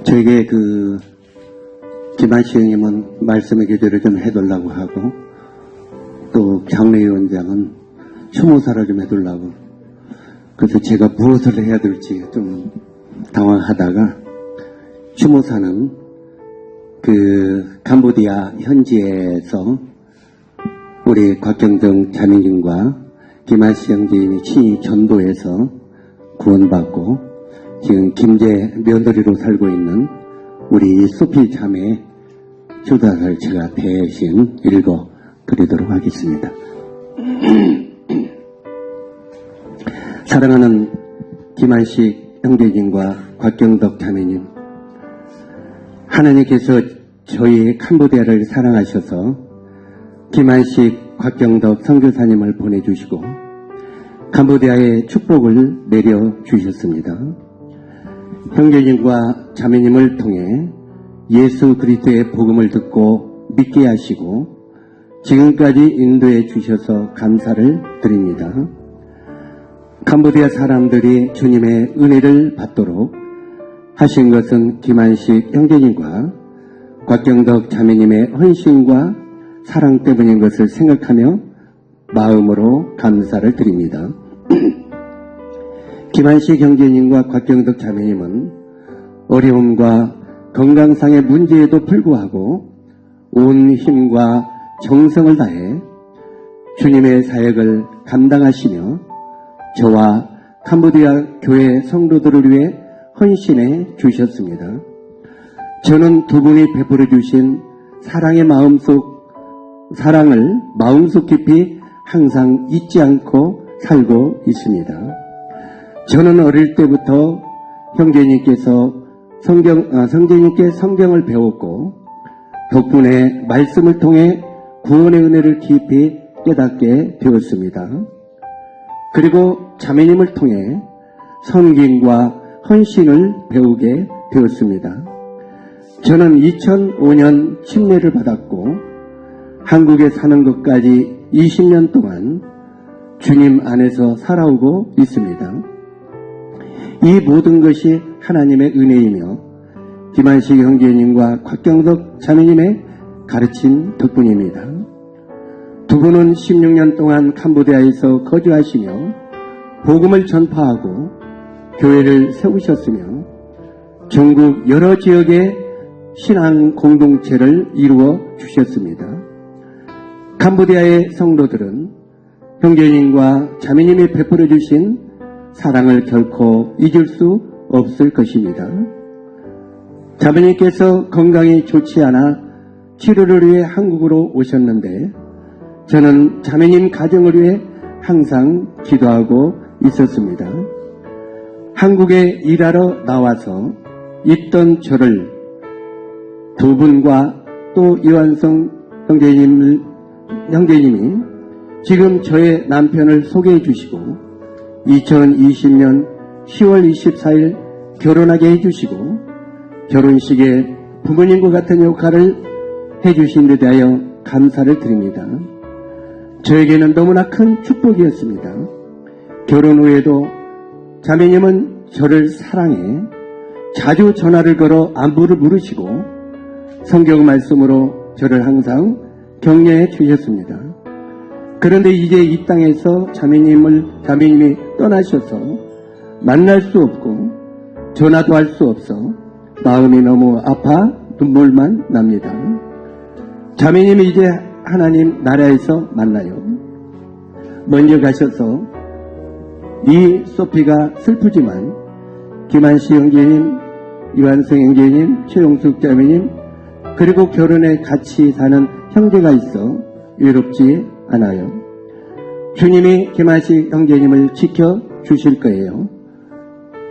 저에게 김한식 형님은 말씀의 교제를 좀 해달라고 하고, 또 장례위원장은 추모사를 좀 해달라고. 그래서 제가 무엇을 해야 될지 좀 당황하다가, 추모사는 캄보디아 현지에서 우리 곽경덕 자매님과 김한식 형제님이 친히 전도해서 구원받고 지금 김제 며느리로 살고 있는 우리 소피 자매 효단을 제가 대신 읽어 드리도록 하겠습니다. 사랑하는 김한식 형제님과 곽경덕 자매님, 하나님께서 저희 캄보디아를 사랑하셔서 김한식 곽경덕 선교사님을 보내주시고 캄보디아에 축복을 내려주셨습니다. 형제님과 자매님을 통해 예수 그리스도의 복음을 듣고 믿게 하시고 지금까지 인도해 주셔서 감사를 드립니다. 캄보디아 사람들이 주님의 은혜를 받도록 하신 것은 김한식 형제님과 곽경덕 자매님의 헌신과 사랑 때문인 것을 생각하며 마음으로 감사를 드립니다. 김한식 형제님과 곽경덕 자매님은 어려움과 건강상의 문제에도 불구하고 온 힘과 정성을 다해 주님의 사역을 감당하시며 저와 캄보디아 교회 성도들을 위해 헌신해 주셨습니다. 저는 두 분이 베풀어 주신 사랑을 마음속 깊이 항상 잊지 않고 살고 있습니다. 저는 어릴 때부터 성제님께 성경을 배웠고 덕분에 말씀을 통해 구원의 은혜를 깊이 깨닫게 되었습니다. 그리고 자매님을 통해 섬김과 헌신을 배우게 되었습니다. 저는 2005년 침례를 받았고 한국에 사는 것까지 20년 동안 주님 안에서 살아오고 있습니다. 이 모든 것이 하나님의 은혜이며 김한식 형제님과 곽경덕 자매님의 가르침 덕분입니다. 두 분은 16년 동안 캄보디아에서 거주하시며 복음을 전파하고 교회를 세우셨으며 전국 여러 지역의 신앙 공동체를 이루어 주셨습니다. 캄보디아의 성도들은 형제님과 자매님이 베풀어 주신 사랑을 결코 잊을 수 없을 것입니다. 자매님께서 건강이 좋지 않아 치료를 위해 한국으로 오셨는데 저는 자매님 가정을 위해 항상 기도하고 있었습니다. 한국에 일하러 나와서 있던 저를 두 분과 또 이완성 형제님이 지금 저의 남편을 소개해 주시고 2020년 10월 24일 결혼하게 해주시고 결혼식에 부모님과 같은 역할을 해주신 데 대하여 감사를 드립니다. 저에게는 너무나 큰 축복이었습니다. 결혼 후에도 자매님은 저를 사랑해 자주 전화를 걸어 안부를 물으시고 성경 말씀으로 저를 항상 격려해 주셨습니다. 그런데 이제 이 땅에서 자매님이 떠나셔서 만날 수 없고 전화도 할 수 없어 마음이 너무 아파 눈물만 납니다. 자매님이 이제 하나님 나라에서 만나요. 먼저 가셔서 이 소피가 슬프지만 김한식 형제님, 이완성 형제님, 최용숙 자매님 그리고 결혼에 같이 사는 형제가 있어 외롭지 않아요. 주님이 김한식 형제님을 지켜주실 거예요.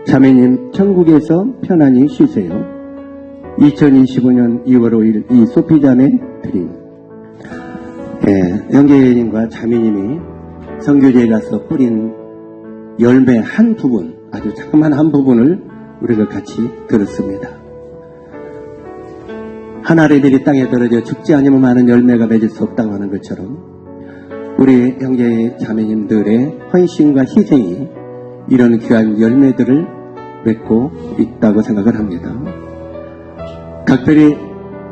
자매님 천국에서 편안히 쉬세요. 2025년 2월 5일 이 소피 자매 드림. 형제님과 자매님이 선교제에 가서 뿌린 열매 한 부분, 아주 자그마한 한 부분을 우리가 같이 들었습니다. 한 알들이 땅에 떨어져 죽지 않으면 많은 열매가 맺을 수 없다고 하는 것처럼 우리 형제 자매님들의 헌신과 희생이 이런 귀한 열매들을 맺고 있다고 생각을 합니다. 각별히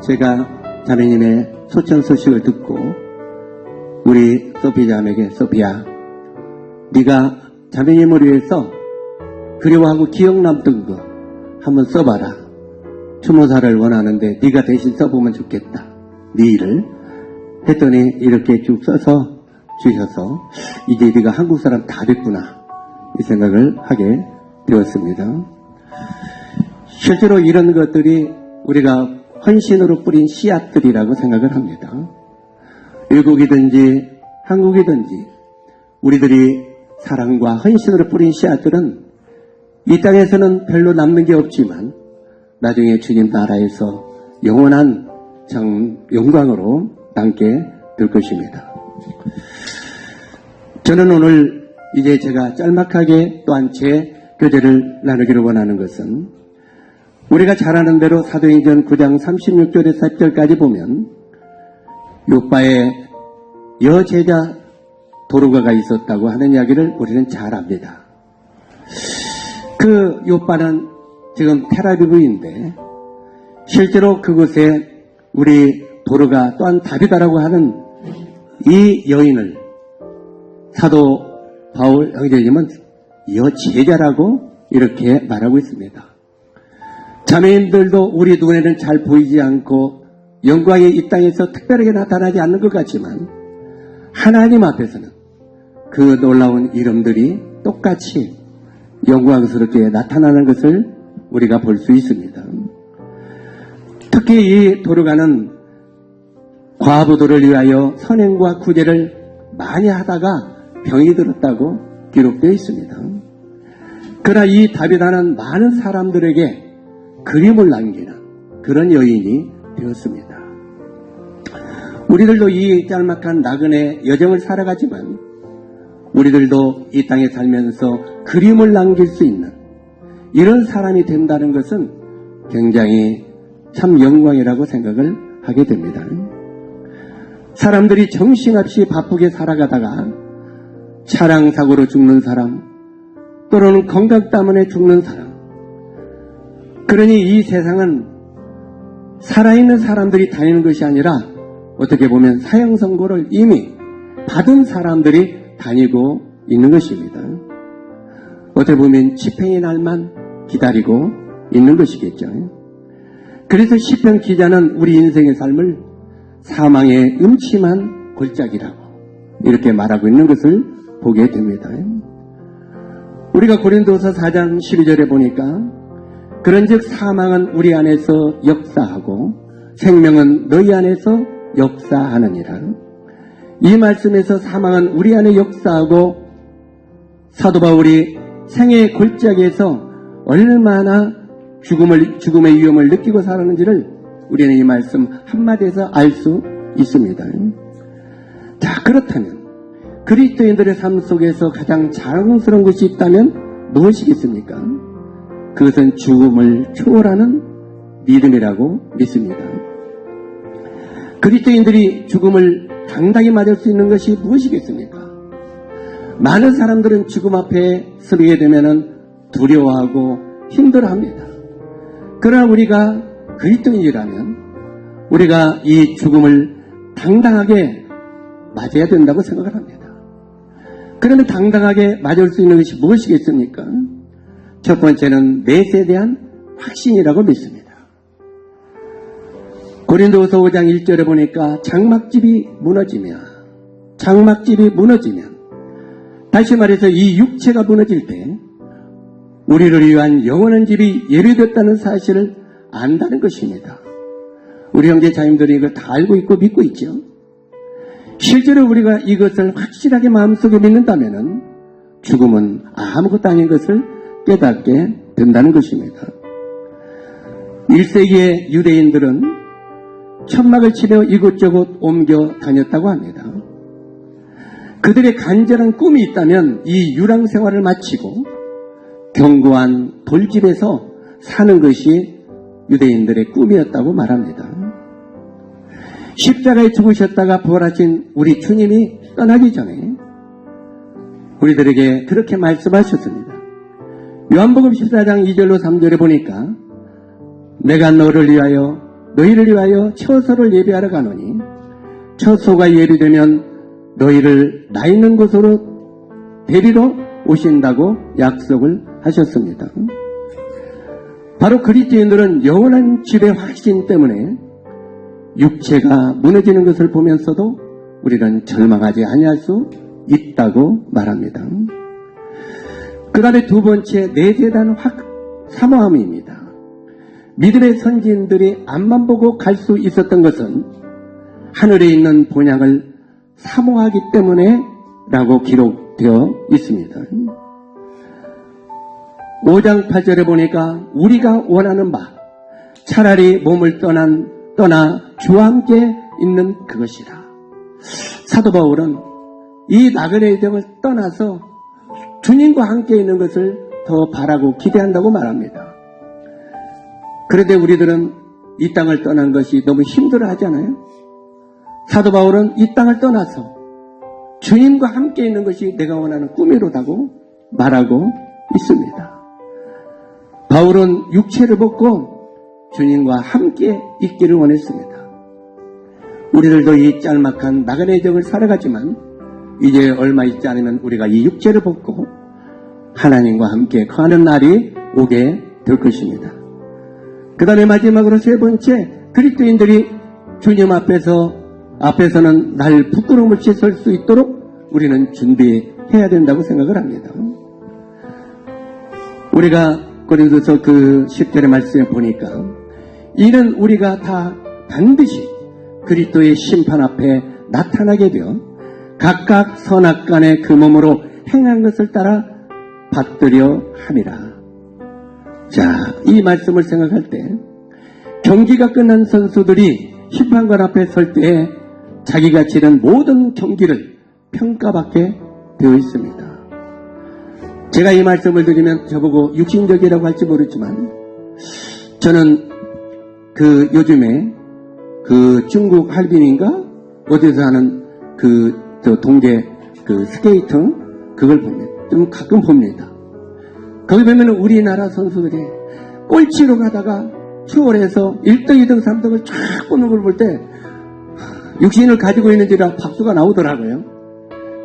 제가 자매님의 소천 소식을 듣고 우리 소피 자매에게 소피야, 네가 자매님을 위해서 그리워하고 기억 남던 거 한번 써봐라. 추모사를 원하는데 네가 대신 써보면 좋겠다. 네 일을 했더니 이렇게 쭉 써서 주셔서 이제 네가 한국 사람 다 됐구나 이 생각을 하게 되었습니다. 실제로 이런 것들이 우리가 헌신으로 뿌린 씨앗들이라고 생각을 합니다. 외국이든지 한국이든지 우리들이 사랑과 헌신으로 뿌린 씨앗들은 이 땅에서는 별로 남는 게 없지만 나중에 주님 나라에서 영원한 영광으로 남게 될 것입니다. 저는 오늘 이제 제가 짤막하게 또한 제 교제를 나누기를 원하는 것은 우리가 잘 아는 대로 사도행전 9장 36절에서 40절까지 보면 요빠에 여제자 도로가가 있었다고 하는 이야기를 우리는 잘 압니다. 그 요빠는 지금 텔아비브인데 실제로 그곳에 우리 도로가 또한 다비다라고 하는 이 여인을 사도 바울 형제님은 여제자라고 이렇게 말하고 있습니다. 자매인들도 우리 눈에는 잘 보이지 않고 영광이 이 땅에서 특별하게 나타나지 않는 것 같지만 하나님 앞에서는 그 놀라운 이름들이 똑같이 영광스럽게 나타나는 것을 우리가 볼 수 있습니다. 특히 이 도르가는 과부들을 위하여 선행과 구제를 많이 하다가 병이 들었다고 기록되어 있습니다. 그러나 이 다비다는 많은 사람들에게 그림을 남기는 그런 여인이 되었습니다. 우리들도 이 짤막한 나그네 여정을 살아가지만 우리들도 이 땅에 살면서 그림을 남길 수 있는 이런 사람이 된다는 것은 굉장히 참 영광이라고 생각을 하게 됩니다. 사람들이 정신없이 바쁘게 살아가다가 차량 사고로 죽는 사람 또는 건강 때문에 죽는 사람, 그러니 이 세상은 살아있는 사람들이 다니는 것이 아니라 어떻게 보면 사형 선고를 이미 받은 사람들이 다니고 있는 것입니다. 어떻게 보면 집행의 날만 기다리고 있는 것이겠죠. 그래서 시편 기자는 우리 인생의 삶을 사망의 음침한 골짜기라고 이렇게 말하고 있는 것을 보게 됩니다. 우리가 고린도서 4장 12절에 보니까 그런즉 사망은 우리 안에서 역사하고 생명은 너희 안에서 역사하느니라. 이 말씀에서 사망은 우리 안에 역사하고 사도 바울이 생의 골짜기에서 얼마나 죽음의 위험을 느끼고 살았는지를 우리는 이 말씀 한마디에서 알 수 있습니다. 자, 그렇다면 그리스도인들의 삶 속에서 가장 자랑스러운 것이 있다면 무엇이겠습니까? 그것은 죽음을 초월하는 믿음이라고 믿습니다. 그리스도인들이 죽음을 당당히 맞을 수 있는 것이 무엇이겠습니까? 많은 사람들은 죽음 앞에 서게 되면 두려워하고 힘들어합니다. 그러나 우리가 그리스도인이라면 우리가 이 죽음을 당당하게 맞아야 된다고 생각을 합니다. 그러면 당당하게 맞을 수 있는 것이 무엇이겠습니까? 첫 번째는 맷에 대한 확신이라고 믿습니다. 고린도후서 5장 1절에 보니까 장막집이 무너지면 다시 말해서 이 육체가 무너질 때 우리를 위한 영원한 집이 예비됐다는 사실을 안다는 것입니다. 우리 형제 자님들이 이걸 다 알고 있고 믿고 있죠. 실제로 우리가 이것을 확실하게 마음속에 믿는다면 죽음은 아무것도 아닌 것을 깨닫게 된다는 것입니다. 1세기의 유대인들은 천막을 치며 이곳저곳 옮겨 다녔다고 합니다. 그들의 간절한 꿈이 있다면 이 유랑 생활을 마치고 견고한 돌집에서 사는 것이 유대인들의 꿈이었다고 말합니다. 십자가에 죽으셨다가 부활하신 우리 주님이 떠나기 전에 우리들에게 그렇게 말씀하셨습니다. 요한복음 14장 2절로 3절에 보니까 내가 너를 위하여 너희를 위하여 처소를 예비하러 가노니 처소가 예비되면 너희를 나 있는 곳으로 데리러 오신다고 약속을 하셨습니다. 바로 그리스도인들은 영원한 집의 확신 때문에 육체가 무너지는 것을 보면서도 우리는 절망하지 아니할 수 있다고 말합니다. 그 다음에 두 번째, 내세에 대한 사모함입니다. 믿음의 선진들이 앞만 보고 갈 수 있었던 것은 하늘에 있는 본향을 사모하기 때문에 라고 기록되어 있습니다. 5장 8절에 보니까 우리가 원하는 바 차라리 몸을 떠나 주와 함께 있는 그것이라. 사도 바울은 이 나그네의 점을 떠나서 주님과 함께 있는 것을 더 바라고 기대한다고 말합니다. 그런데 우리들은 이 땅을 떠난 것이 너무 힘들어 하잖아요. 사도 바울은 이 땅을 떠나서 주님과 함께 있는 것이 내가 원하는 꿈이로다고 말하고 있습니다. 바울은 육체를 벗고 주님과 함께 있기를 원했습니다. 우리들도 이 짤막한 나그네의 정을 살아가지만 이제 얼마 있지 않으면 우리가 이 육체를 벗고 하나님과 함께 거하는 날이 오게 될 것입니다. 그 다음에 마지막으로 세 번째, 그리스도인들이 주님 앞에서는 날 부끄러움 없이 설 수 있도록 우리는 준비해야 된다고 생각을 합니다. 우리가 고린도서 그 10절의 말씀에 보니까 이는 우리가 다 반드시 그리스도의 심판 앞에 나타나게 되어 각각 선악간의 그 몸으로 행한 것을 따라 받들여 함이라. 자, 이 말씀을 생각할 때 경기가 끝난 선수들이 심판관 앞에 설 때에 자기가 치른 모든 경기를 평가받게 되어 있습니다. 제가 이 말씀을 드리면 저보고 육신적이라고 할지 모르지만 저는 그 요즘에 그 중국 할빈인가 어디서 하는 저 동계 그 스케이트 그걸 봅니다. 좀 가끔 봅니다. 거기 보면 우리나라 선수들이 꼴찌로 가다가 추월해서 1등, 2등, 3등을 쫙 보는 걸 볼 때 육신을 가지고 있는지라 박수가 나오더라고요.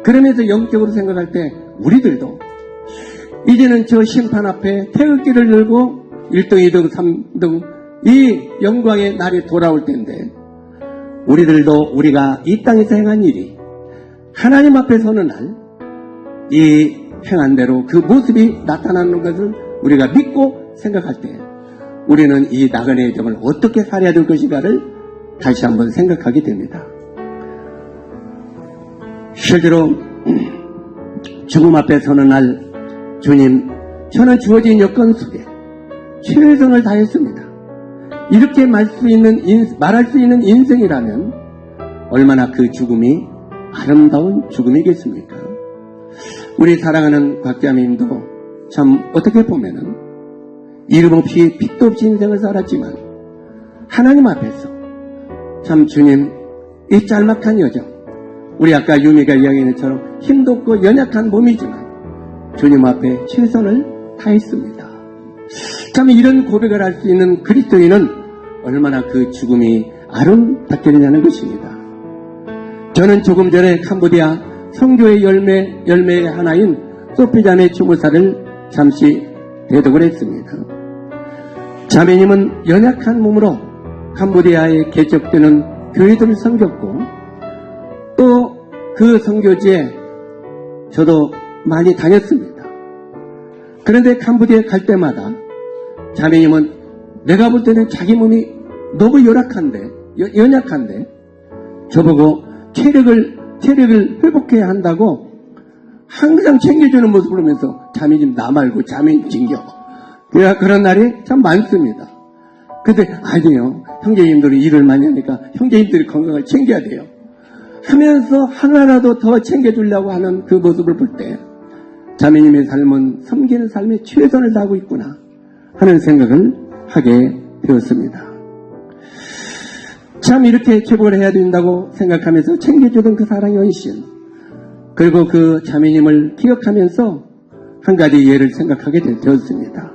그러면서 영적으로 생각할 때 우리들도 이제는 저 심판 앞에 태극기를 들고 1등, 2등, 3등 이 영광의 날이 돌아올 텐데 우리들도 우리가 이 땅에서 행한 일이 하나님 앞에 서는 날 이 행한 대로 그 모습이 나타나는 것을 우리가 믿고 생각할 때 우리는 이 나그네의 점을 어떻게 살아야 될 것인가를 다시 한번 생각하게 됩니다. 실제로 죽음 앞에 서는 날 주님, 저는 주어진 여건 속에 최선을 다했습니다. 이렇게 말할 수 있는 인생이라면 얼마나 그 죽음이 아름다운 죽음이겠습니까? 우리 사랑하는 곽자매님도 참 어떻게 보면은 이름 없이 빛도 없이 인생을 살았지만 하나님 앞에서 참 주님 이 짤막한 여정 우리 아까 유미가 이야기한 것처럼 힘도 없고 연약한 몸이지만 주님 앞에 최선을 다했습니다. 참 이런 고백을 할 수 있는 그리스도인은 얼마나 그 죽음이 아름답겠느냐는 것입니다. 저는 조금 전에 캄보디아 성교의 열매의 하나인 소피잔의 추모사를 잠시 대독을 했습니다. 자매님은 연약한 몸으로 캄보디아에 개척되는 교회들을 섬겼고 또 그 선교지에 저도 많이 다녔습니다. 그런데 캄보디아에 갈 때마다 자매님은 내가 볼 때는 자기 몸이 너무 연약한데 저보고 체력을 회복해야 한다고 항상 챙겨주는 모습을 보면서 자매님 나 말고 자매님 챙겨. 그런 날이 참 많습니다. 근데 아니에요. 형제님들이 일을 많이 하니까 형제님들이 건강을 챙겨야 돼요. 하면서 하나라도 더 챙겨주려고 하는 그 모습을 볼 때 자매님의 삶은 섬기는 삶에 최선을 다하고 있구나 하는 생각을 하게 되었습니다. 참 이렇게 체복을 해야 된다고 생각하면서 챙겨주던 그 사랑의 헌신 그리고 그 자매님을 기억하면서 한 가지 예를 생각하게 되었습니다.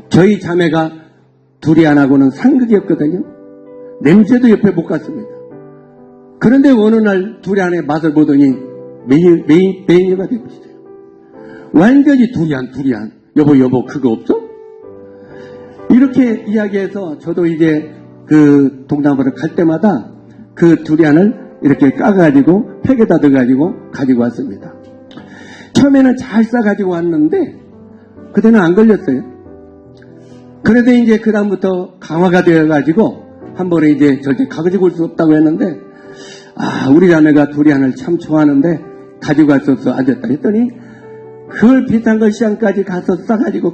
저희 자매가 둘이 안 하고는 상극이었거든요. 냄새도 옆에 못 갔습니다. 그런데 어느 날 두리안의 맛을 보더니 메인이가 되고 있어요. 완전히 두리안. 여보, 그거 없어? 이렇게 이야기해서 저도 이제 그 동남아를 갈 때마다 그 두리안을 이렇게 까가지고 팩에다 넣어가지고 가지고 왔습니다. 처음에는 잘 싸가지고 왔는데 그때는 안 걸렸어요. 그래도 이제 그다음부터 강화가 되어가지고 한 번에 이제 절대 가지고 올 수 없다고 했는데 우리 자매가 두리안을 참 좋아하는데 가지고 갈 수 없어 앉았다 했더니 그걸 비싼 걸 시장까지 가서 싸가지고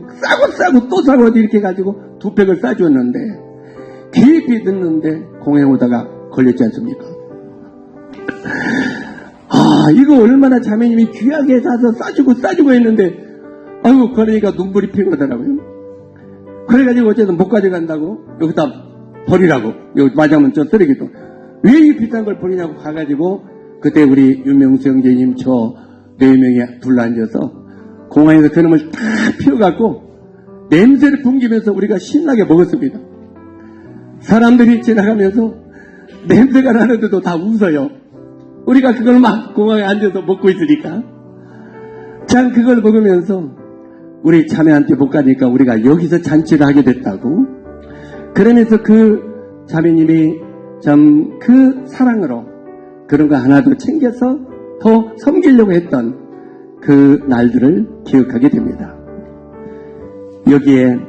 싸고 또 싸고 이렇게 가지고 2팩을 싸줬는데 깊이 듣는데 공항에 오다가 걸렸지 않습니까? 이거 얼마나 자매님이 귀하게 사서 싸주고 했는데 그러니까 눈물이 피어나더라고요. 그래가지고 어쨌든 못 가져간다고 여기다 버리라고 여기 맞으면 저 쓰레기도 왜 이 비싼 걸 버리냐고 가가지고 그때 우리 윤명수 형제님 저 4명이 둘러앉아서 공항에서 그놈을 다 피워갖고 냄새를 풍기면서 우리가 신나게 먹었습니다. 사람들이 지나가면서 냄새가 나는데도 다 웃어요. 우리가 그걸 막 공항에 앉아서 먹고 있으니까. 참 그걸 먹으면서 우리 자매한테 못 가니까 우리가 여기서 잔치를 하게 됐다고. 그러면서 그 자매님이 참 그 사랑으로 그런 거 하나도 챙겨서 더 섬기려고 했던 그 날들을 기억하게 됩니다. 여기에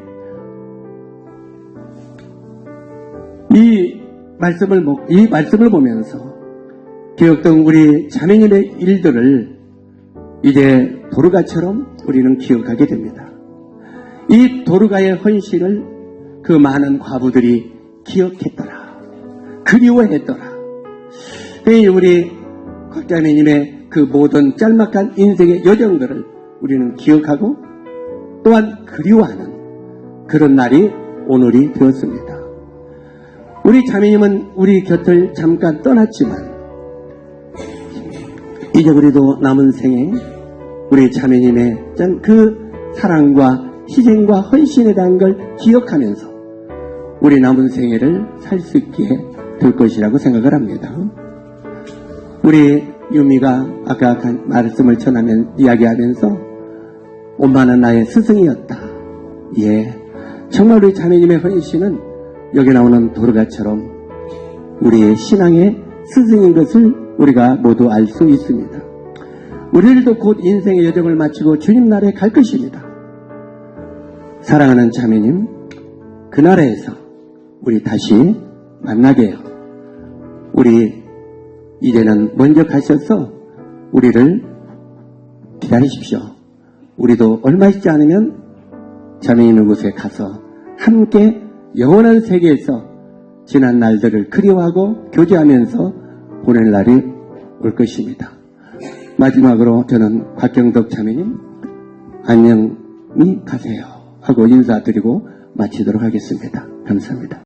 이 말씀을 보면서 기억던 우리 자매님의 일들을 이제 도르가처럼 우리는 기억하게 됩니다. 이 도르가의 헌신을 그 많은 과부들이 기억했더라. 그리워했더라. 우리 곽자매님의 그 모든 짤막한 인생의 여정들을 우리는 기억하고 또한 그리워하는 그런 날이 오늘이 되었습니다. 우리 자매님은 우리 곁을 잠깐 떠났지만 이제 우리도 남은 생에 우리 자매님의 그 사랑과 희생과 헌신에 대한 걸 기억하면서 우리 남은 생애를 살 수 있게 될 것이라고 생각을 합니다. 우리 유미가 아까 말씀을 이야기하면서 엄마는 나의 스승이었다. 예, 정말 우리 자매님의 헌신은 여기 나오는 도르가처럼 우리의 신앙의 스승인 것을 우리가 모두 알 수 있습니다. 우리들도 곧 인생의 여정을 마치고 주님 나라에 갈 것입니다. 사랑하는 자매님, 그 나라에서 우리 다시 만나게 해요. 우리 이제는 먼저 가셔서 우리를 기다리십시오. 우리도 얼마 있지 않으면 자매 있는 곳에 가서 함께 영원한 세계에서 지난 날들을 그리워하고 교제하면서 보낼 날이 올 것입니다. 마지막으로 저는 곽경덕 자매님 안녕히 가세요 하고 인사드리고 마치도록 하겠습니다. 감사합니다.